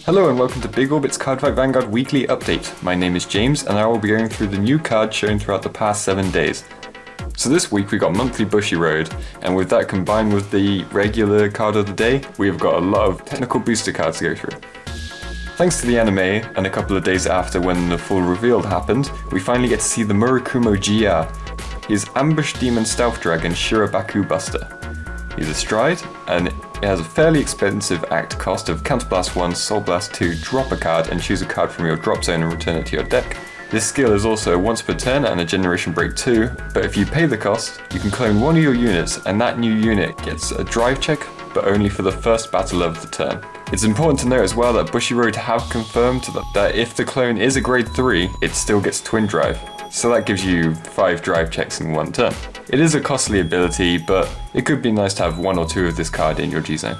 Hello and welcome to Big Orbit's Cardfight Vanguard weekly update. My name is James and I will be going through the new cards shown throughout the past 7 days. So this week we got monthly Bushiroad, and with that combined with the regular card of the day, we have got a lot of technical booster cards to go through. Thanks to the anime, and a couple of days after when the full reveal happened, we finally get to see the Murakumo GR. He is Ambush Demon Stealth Dragon Shirabaku Buster. He's a stride, and it has a fairly expensive act cost of Counterblast 1, Soul Blast 2, drop a card and choose a card from your drop zone and return it to your deck. This skill is also once per turn and a Generation Break 2, but if you pay the cost, you can clone one of your units and that new unit gets a drive check, but only for the first battle of the turn. It's important to note as well that Bushiroad have confirmed that if the clone is a grade 3, it still gets Twin Drive, so that gives you 5 drive checks in one turn. It is a costly ability, but it could be nice to have 1 or 2 of this card in your G-Zone.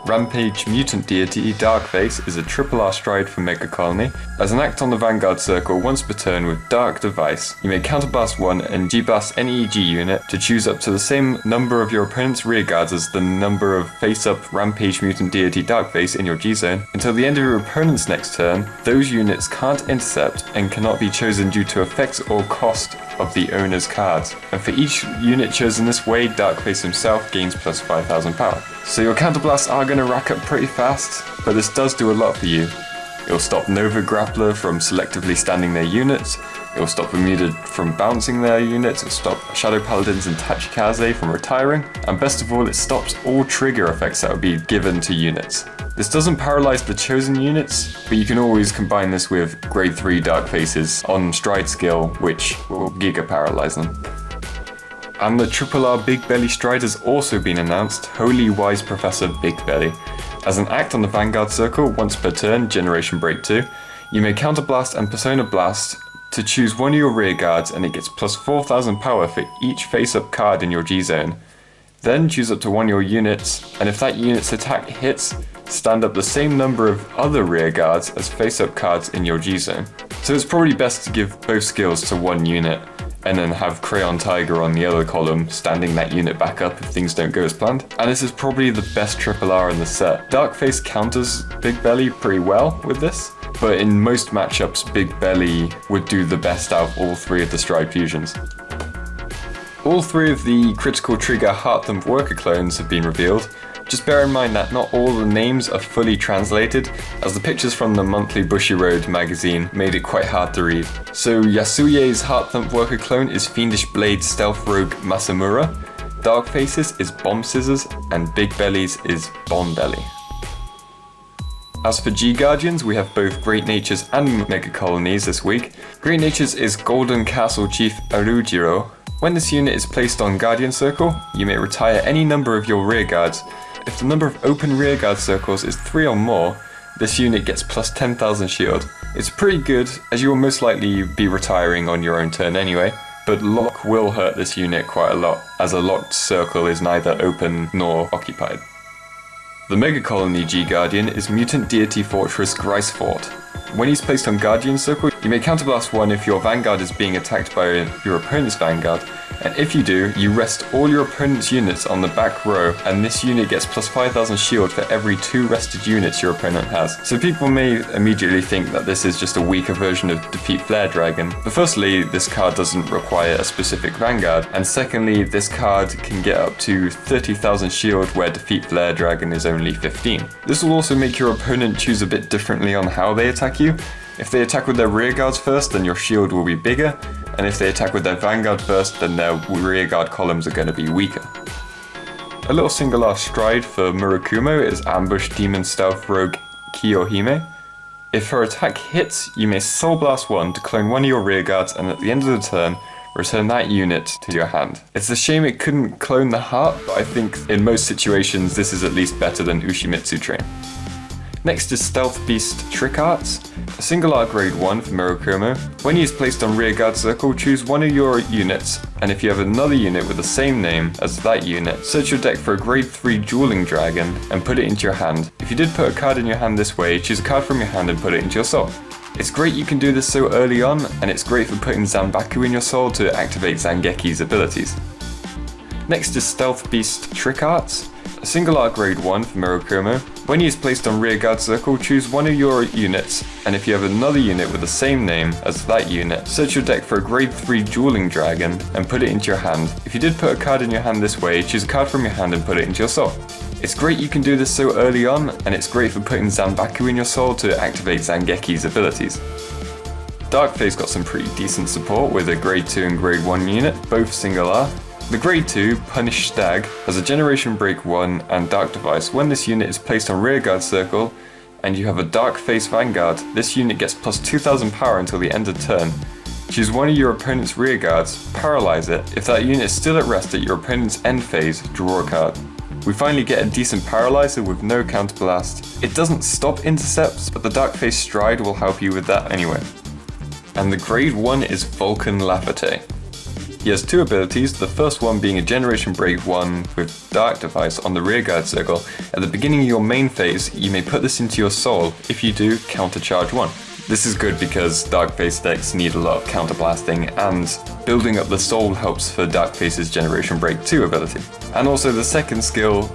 Rampage Mutant Deity Darkface is a R stride for Megacolony. As an act on the Vanguard circle once per turn with Dark Device, you may Counterblast 1 and G-Blast any EG unit to choose up to the same number of your opponent's rear guards as the number of face-up Rampage Mutant Deity Darkface in your G-Zone. Until the end of your opponent's next turn, those units can't intercept and cannot be chosen due to effects or cost of the owner's cards. And for each unit chosen this way, Darkface himself gains plus 5,000 power. So your counterblasts are going to rack up pretty fast, but this does do a lot for you. It'll stop Nova Grappler from selectively standing their units, it'll stop Bermuda from bouncing their units, it'll stop Shadow Paladins and Tachikaze from retiring, and best of all, it stops all trigger effects that would be given to units. This doesn't paralyze the chosen units, but you can always combine this with grade 3 Dark Faces on Stride skill, which will Giga Paralyze them. And the R Big Belly Stride has also been announced, Holy Wise Professor Big Belly. As an act on the Vanguard circle once per turn, Generation Break 2, you may Counterblast and Persona Blast to choose one of your rear guards and it gets plus 4,000 power for each face-up card in your G-Zone. Then choose up to one of your units, and if that unit's attack hits, stand up the same number of other rear guards as face-up cards in your G-Zone. So it's probably best to give both skills to one unit, and then have Crayon Tiger on the other column standing that unit back up if things don't go as planned. And this is probably the best R in the set. Darkface counters Big Belly pretty well with this, but in most matchups Big Belly would do the best out of all 3 of the Stride fusions. All 3 of the Critical Trigger Heart Thump Worker clones have been revealed. Just bear in mind that not all the names are fully translated, as the pictures from the monthly Bushiroad magazine made it quite hard to read. So Yasuye's Heart Thump Worker clone is Fiendish Blade Stealth Rogue Masamura, Darkface's is Bomb Scissors, and Big Belly's is Bomb Belly. As for G-Guardians, we have both Great Natures and Megacolonies this week. Great Natures is Golden Castle Chief Arujiro. When this unit is placed on Guardian Circle, you may retire any number of your rear guards. If the number of open rearguard circles is 3 or more, this unit gets plus 10,000 shield. It's pretty good, as you will most likely be retiring on your own turn anyway, but lock will hurt this unit quite a lot, as a locked circle is neither open nor occupied. The Megacolony G-Guardian is Mutant Deity Fortress Grisefort. When he's placed on Guardian Circle, you may Counterblast 1 if your Vanguard is being attacked by your opponent's Vanguard, and if you do, you rest all your opponent's units on the back row, and this unit gets plus 5,000 shield for every 2 rested units your opponent has. So people may immediately think that this is just a weaker version of Defeat Flare Dragon, but firstly, this card doesn't require a specific Vanguard, and secondly, this card can get up to 30,000 shield where Defeat Flare Dragon is only 15. This will also make your opponent choose a bit differently on how they attack you. If they attack with their rear guards first, then your shield will be bigger, and if they attack with their Vanguard first, then their rear guard columns are going to be weaker. A little single R stride for Murakumo is Ambush Demon Stealth Rogue Kiyohime. If her attack hits, you may Soul Blast 1 to clone one of your rear guards, and at the end of the turn, return that unit to your hand. It's a shame it couldn't clone the heart, but I think in most situations this is at least better than Ushimitsu Train. Next is Stealth Beast Trick Arts, a single R grade 1 for Murakumo. When he is placed on rearguard circle, choose one of your units, and if you have another unit with the same name as that unit, search your deck for a grade 3 Dueling Dragon and put it into your hand. If you did put a card in your hand this way, choose a card from your hand and put it into your soul. It's great you can do this so early on, and it's great for putting Zanbaku in your soul to activate Zangeki's abilities. Next is Stealth Beast Trick Arts. A single art grade 1 for Murakumo. When he is placed on rearguard circle, choose one of your units, and if you have another unit with the same name as that unit, search your deck for a grade 3 dueling dragon and put it into your hand. If you did put a card in your hand this way, choose a card from your hand and put it into your soul. It's great you can do this so early on, and it's great for putting Zanbaku in your soul to activate Zangeki's abilities. Darkface got some pretty decent support with a grade 2 and grade 1 unit, both single R. The grade 2, Punish Stag, has a Generation Break 1 and Dark Device. When this unit is placed on rearguard circle and you have a Darkface Vanguard, this unit gets plus 2000 power until the end of turn. Choose one of your opponent's rearguards, paralyze it. If that unit is still at rest at your opponent's end phase, draw a card. We finally get a decent paralyzer with no counterblast. It doesn't stop intercepts, but the Darkface Stride will help you with that anyway. And the grade 1 is Vulcan Lafate. He has two abilities, the first one being a Generation Break 1 with Dark Device on the rearguard circle. At the beginning of your main phase, you may put this into your soul. If you do, countercharge 1. This is good because Darkface decks need a lot of counterblasting, and building up the soul helps for Darkface's Generation Break 2 ability. And also the second skill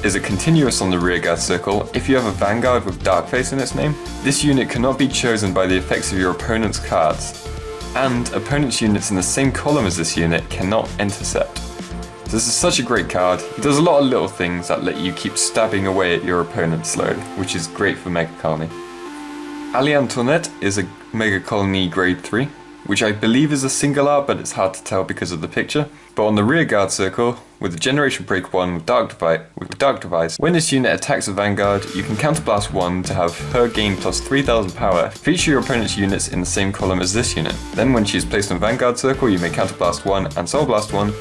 is a continuous on the rearguard circle. If you have a Vanguard with Darkface in its name, this unit cannot be chosen by the effects of your opponent's cards. And opponent's units in the same column as this unit cannot intercept. This is such a great card. It does a lot of little things that let you keep stabbing away at your opponent slowly, which is great for Megacolony. Aliantonet is a Megacolony grade 3, which I believe is a single art, but it's hard to tell because of the picture. But on the rearguard circle, with the Generation Break 1 with Dark Device, when this unit attacks a Vanguard, you can counterblast 1 to have her gain plus 3000 power. Feature your opponent's units in the same column as this unit. Then when she is placed on Vanguard circle, you may counterblast 1 and Soul Blast 1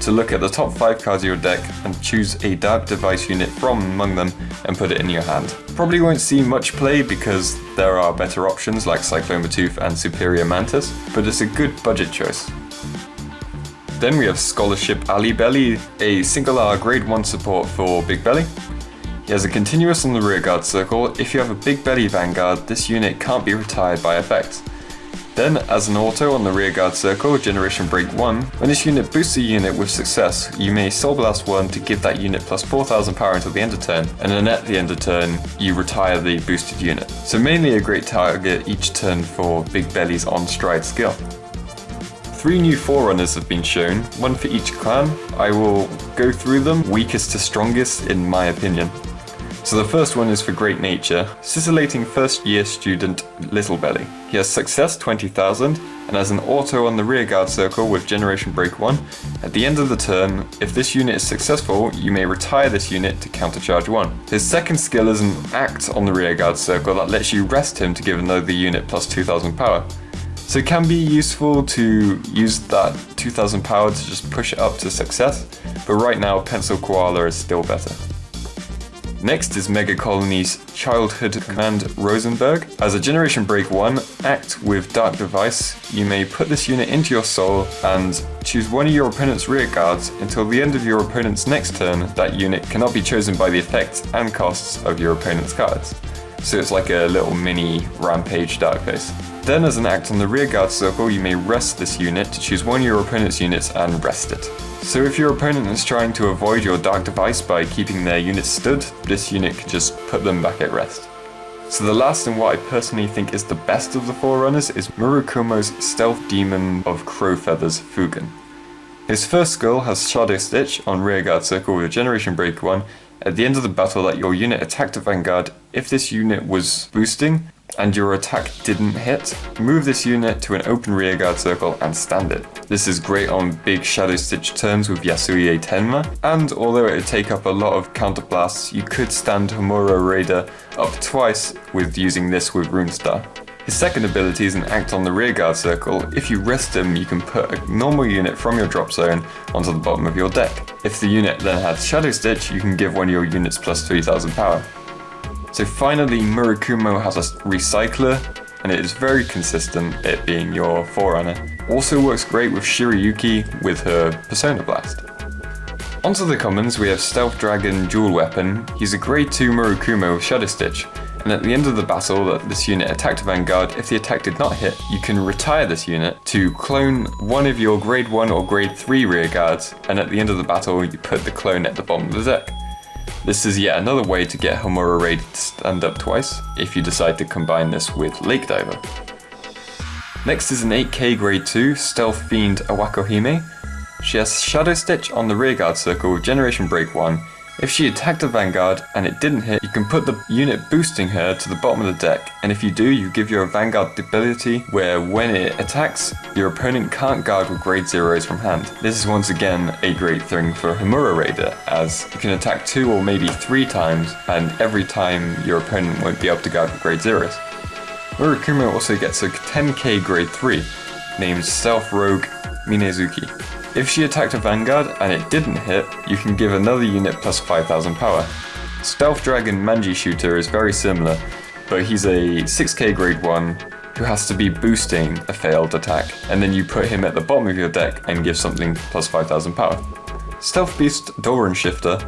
to look at the top 5 cards of your deck and choose a Dark Device unit from among them and put it in your hand. Probably won't see much play because there are better options like Cyclone Tooth and Superior Mantis, but it's a good budget choice. Then we have Scholarship Ali Belly, a single R grade 1 support for Big Belly. He has a continuous on the rearguard circle. If you have a Big Belly Vanguard, this unit can't be retired by effect. Then, as an auto on the rearguard circle, Generation Break 1, when this unit boosts a unit with success, you may Soul Blast 1 to give that unit plus 4000 power until the end of turn, and then at the end of turn, you retire the boosted unit. So mainly a great target each turn for Big Belly's on-stride skill. 3 new forerunners have been shown, one for each clan. I will go through them, weakest to strongest in my opinion. So the first one is for Great Nature, Scintillating First Year Student Little Belly. He has Success 20,000 and has an auto on the rearguard circle with Generation Break 1. At the end of the turn, if this unit is successful, you may retire this unit to countercharge 1. His second skill is an act on the rearguard circle that lets you rest him to give another unit plus 2000 power. So it can be useful to use that 2000 power to just push it up to success, but right now Pencil Koala is still better. Next is Megacolony's Childhood Command Rosenberg. As a Generation Break 1 act with Dark Device, you may put this unit into your soul and choose one of your opponent's rear guards. Until the end of your opponent's next turn, that unit cannot be chosen by the effects and costs of your opponent's cards. So it's like a little mini Rampage Darkface. Then as an act on the rearguard circle, you may rest this unit to choose one of your opponent's units and rest it. So if your opponent is trying to avoid your Dark Device by keeping their units stood, this unit can just put them back at rest. So the last and what I personally think is the best of the forerunners is Murakumo's Stealth Demon of Crow Feathers, Fugen. His first skill has Shadow Stitch on rearguard circle with a Generation Break 1. At the end of the battle that your unit attacked a Vanguard, if this unit was boosting and your attack didn't hit, move this unit to an open rearguard circle and stand it. This is great on big Shadow Stitch turns with Yasuie Tenma, and although it would take up a lot of counterblasts, you could stand Homura Raider up twice with using this with Runestar. His second ability is an act on the rearguard circle. If you rest him, you can put a normal unit from your drop zone onto the bottom of your deck. If the unit then has Shadow Stitch, you can give one of your units plus 3000 power. So finally, Murakumo has a Recycler, and it is very consistent, it being your forerunner. Also works great with Shirayuki with her Persona Blast. Onto the commons, we have Stealth Dragon Dual Weapon. He's a grade 2 Murakumo with Shadow Stitch. and at the end of the battle that this unit attacked a Vanguard, if the attack did not hit, you can retire this unit to clone one of your grade 1 or grade 3 rear guards, and at the end of the battle you put the clone at the bottom of the deck. This is yet another way to get Homura rated to stand up twice, if you decide to combine this with Lake Diver. Next is an 8k grade 2 Stealth Fiend Awakohime. She has Shadow Stitch on the rearguard circle with Generation Break 1. If she attacked a Vanguard and it didn't hit, you can put the unit boosting her to the bottom of the deck, and if you do, you give your Vanguard the ability where when it attacks, your opponent can't guard with grade 0s from hand. This is once again a great thing for Homura Raider, as you can attack 2 or maybe 3 times, and every time your opponent won't be able to guard with grade 0s. Murakumo also gets a 10k grade 3, named Stealth Rogue Minezuki. If she attacked a Vanguard and it didn't hit, you can give another unit plus 5000 power. Stealth Dragon Manji Shooter is very similar, but he's a 6k grade 1 who has to be boosting a failed attack, and then you put him at the bottom of your deck and give something plus 5000 power. Stealth Beast Doran Shifter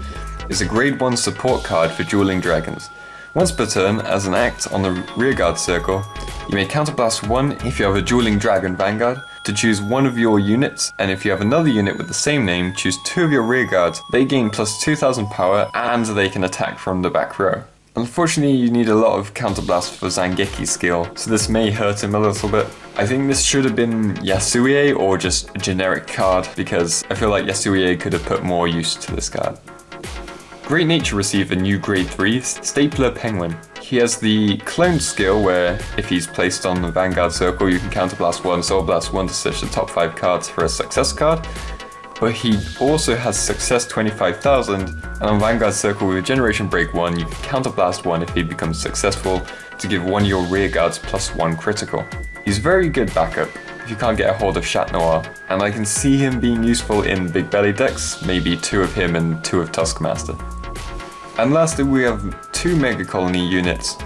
is a grade 1 support card for dueling dragons. Once per turn, as an act on the rearguard circle, you may counterblast 1 if you have a dueling dragon Vanguard, to choose one of your units, and if you have another unit with the same name, choose 2 of your rearguards. They gain plus 2000 power and they can attack from the back row. Unfortunately, you need a lot of counterblast for Zangeki's skill, so this may hurt him a little bit. I think this should have been Yasuie or just a generic card, because I feel like Yasuie could have put more use to this card. Great Nature received a new grade 3 Stapler Penguin. He has the cloned skill where if he's placed on the Vanguard circle you can counterblast 1, Soul Blast 1 to search the top 5 cards for a success card, but he also has success 25,000, and on Vanguard circle with Generation Break 1 you can counterblast 1 if he becomes successful to give one of your rear guards plus 1 critical. He's very good backup if you can't get a hold of Chat Noir, and I can see him being useful in Big Belly decks, maybe 2 of him and 2 of Tuskmaster. And lastly we have 2 Megacolony units.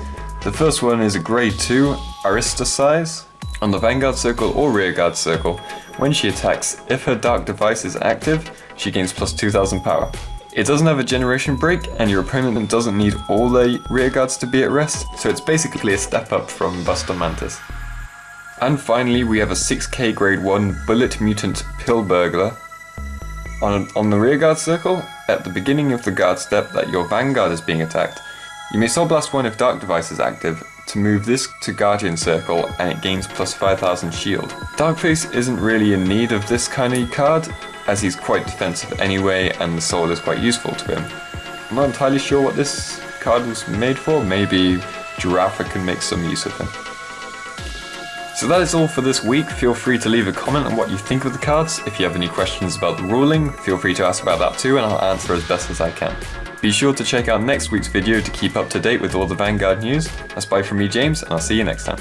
The first one is a grade 2 Arista Size. On the Vanguard circle or rearguard circle, when she attacks, if her Dark Device is active, she gains plus 2000 power. It doesn't have a generation break, and your opponent doesn't need all their rearguards to be at rest, so it's basically a step up from Buster Mantis. And finally we have a 6k grade 1 Bullet Mutant Pill Burglar. On the rearguard circle, at the beginning of the guard step that your Vanguard is being attacked, you may Soul Blast 1 if Dark Device is active, to move this to Guardian Circle and it gains plus 5000 shield. Darkface isn't really in need of this kind of card, as he's quite defensive anyway and the sword is quite useful to him. I'm not entirely sure what this card was made for, maybe Giraffe can make some use of him. So that is all for this week. Feel free to leave a comment on what you think of the cards. If you have any questions about the ruling, feel free to ask about that too and I'll answer as best as I can. Be sure to check out next week's video to keep up to date with all the Vanguard news. That's bye from me, James, and I'll see you next time.